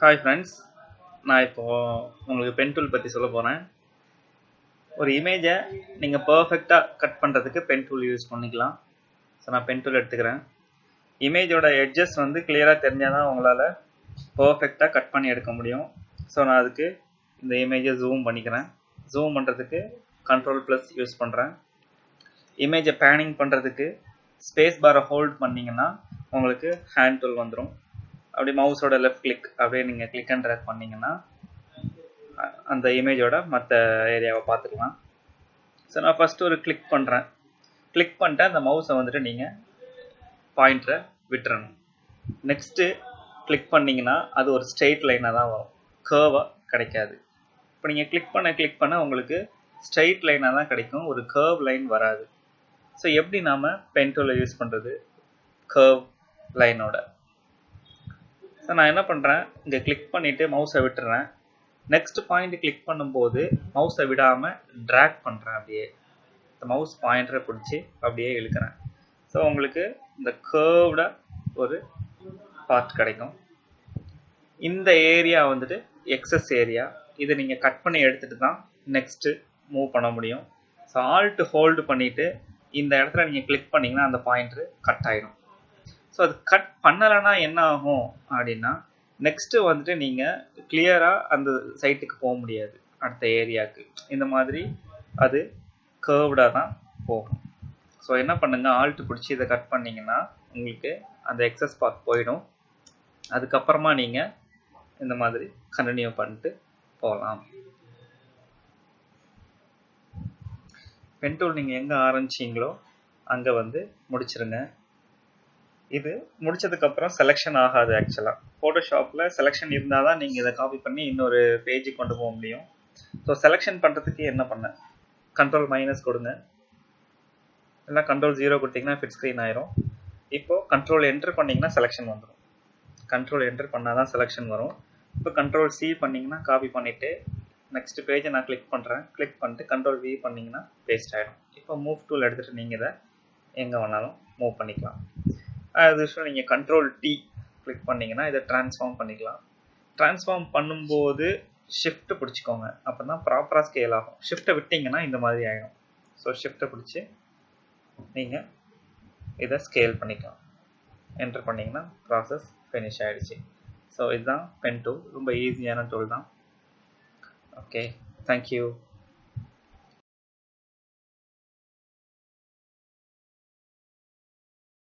Hi friends, நான் இப்போ உங்களுக்கு பென் டூல் பற்றி சொல்ல போகிறேன். ஒரு இமேஜை நீங்கள் பர்ஃபெக்டாக கட் பண்ணுறதுக்கு பென் டூல் யூஸ் பண்ணிக்கலாம். ஸோ நான் பென் டூல் எடுத்துக்கிறேன். இமேஜோட எட்ஜஸ் வந்து கிளியராக தெரிஞ்சால் தான் உங்களால் பர்ஃபெக்டாக கட் பண்ணி எடுக்க முடியும். ஸோ நான் அதுக்கு இந்த இமேஜை ஜூம் பண்ணிக்கிறேன். ஜூம் பண்ணுறதுக்கு Ctrl+ யூஸ் பண்ணுறேன். இமேஜை பேனிங் பண்ணுறதுக்கு ஸ்பேஸ் பாரை ஹோல்ட் பண்ணிங்கன்னா உங்களுக்கு ஹேண்ட் டூல் வந்துடும். அப்படி மவுஸோட லெஃப்ட் கிளிக் அப்படியே நீங்கள் கிளிக் அண்ட் ட்ராக் பண்ணிங்கன்னா அந்த இமேஜோட மற்ற ஏரியாவை பார்த்துக்கலாம். ஸோ நான் ஃபஸ்ட்டு ஒரு கிளிக் பண்ணுறேன். கிளிக் பண்ணிட்டு அந்த மவுஸை வந்துட்டு நீங்கள் பாயிண்டரை விட்டுறணும். நெக்ஸ்ட்டு கிளிக் பண்ணிங்கன்னா அது ஒரு ஸ்ட்ரெயிட் லைனாக தான் வரும், கர்வாக கிடைக்காது. இப்போ நீங்கள் கிளிக் பண்ண உங்களுக்கு ஸ்ட்ரெயிட் லைனாக தான் கிடைக்கும், ஒரு கர்வ் லைன் வராது. ஸோ எப்படி நாம் பென் டூலை யூஸ் பண்ணுறது கர்வ் லைனோட? ஸோ நான் என்ன பண்ணுறேன், இங்கே கிளிக் பண்ணிவிட்டு மவுஸை விட்டுறேன். நெக்ஸ்ட் பாயிண்ட் கிளிக் பண்ணும்போது மவுஸை விடாமல் ட்ராக் பண்ணுறேன். அப்படியே இந்த மவுஸ் பாயிண்டரை பிடிச்சி அப்படியே இழுக்கிறேன். ஸோ உங்களுக்கு இந்த கர்வ்டாக ஒரு பார்ட் கிடைக்கும். இந்த ஏரியா வந்துட்டு எக்ஸஸ் ஏரியா, இதை நீங்கள் கட் பண்ணி எடுத்துகிட்டு தான் நெக்ஸ்ட்டு மூவ் பண்ண முடியும். ஸோ ஆல்ட் ஹோல்டு பண்ணிவிட்டு இந்த இடத்துல நீங்கள் கிளிக் பண்ணிங்கன்னா அந்த பாயிண்ட்ரு கட் ஆகிடும். ஸோ அது கட் பண்ணலைன்னா என்ன ஆகும் அப்படின்னா, நெக்ஸ்ட்டு வந்துட்டு நீங்கள் கிளியராக அந்த சைட்டுக்கு போக முடியாது, அடுத்த ஏரியாவுக்கு. இந்த மாதிரி அது கர்வ்டாக தான் போகும். ஸோ என்ன பண்ணுங்கள், ஆல்ட் பிடிச்சி இதை கட் பண்ணிங்கன்னா உங்களுக்கு அந்த எக்ஸஸ் பார்ட் போயிடும். அதுக்கப்புறமா நீங்கள் இந்த மாதிரி கண்டினியூ பண்ணிட்டு போகலாம். பென் டூல் நீங்கள் எங்கே ஆரம்பிச்சிங்களோ அங்கே வந்து முடிச்சிருங்க. இது முடிச்சதுக்கப்புறம் செலெக்ஷன் ஆகாது. ஆக்சுவலாக ஃபோட்டோஷாப்பில் செலெக்ஷன் இருந்தால் தான் நீங்கள் இதை காப்பி பண்ணி இன்னொரு பேஜுக்கு கொண்டு போக முடியும். ஸோ செலெக்ஷன் பண்ணுறதுக்கு என்ன பண்ண, Ctrl- கொடுங்க, இல்லை Ctrl-0 கொடுத்தீங்கன்னா ஃபிட் ஸ்க்ரீன் ஆயிரும். இப்போது Ctrl-Enter பண்ணிங்கன்னா செலெக்ஷன் வந்துடும். Ctrl-Enter பண்ணால் தான் செலெக்ஷன் வரும். இப்போ Ctrl-C பண்ணிங்கன்னா காப்பி பண்ணிவிட்டு நெக்ஸ்ட் பேஜை நான் கிளிக் பண்ணுறேன். கிளிக் பண்ணிட்டு Ctrl-V பண்ணிங்கன்னா பேஸ்ட் ஆகிடும். இப்போ மூவ் டூல் எடுத்துகிட்டு நீங்கள் இதை எங்கே வேணாலும் மூவ் பண்ணிக்கலாம். அது நீங்கள் Ctrl-T கிளிக் பண்ணிங்கன்னா இதை ட்ரான்ஸ்ஃபார்ம் பண்ணிக்கலாம். ட்ரான்ஸ்ஃபார்ம் பண்ணும்போது ஷிஃப்ட் பிடிச்சிக்கோங்க, அப்போ தான் ப்ராப்பராக ஸ்கேல் ஆகும். ஷிஃப்ட்டை விட்டிங்கன்னா இந்த மாதிரி ஆகிடும். ஸோ ஷிஃப்ட்டை பிடிச்சி நீங்கள் இதை ஸ்கேல் பண்ணிக்கலாம். என்டர் பண்ணிங்கன்னா ப்ராசஸ் ஃபினிஷ் ஆகிடுச்சு. ஸோ இதுதான் பென் டூல், ரொம்ப ஈஸியான டூல் தான். Okay, thank you.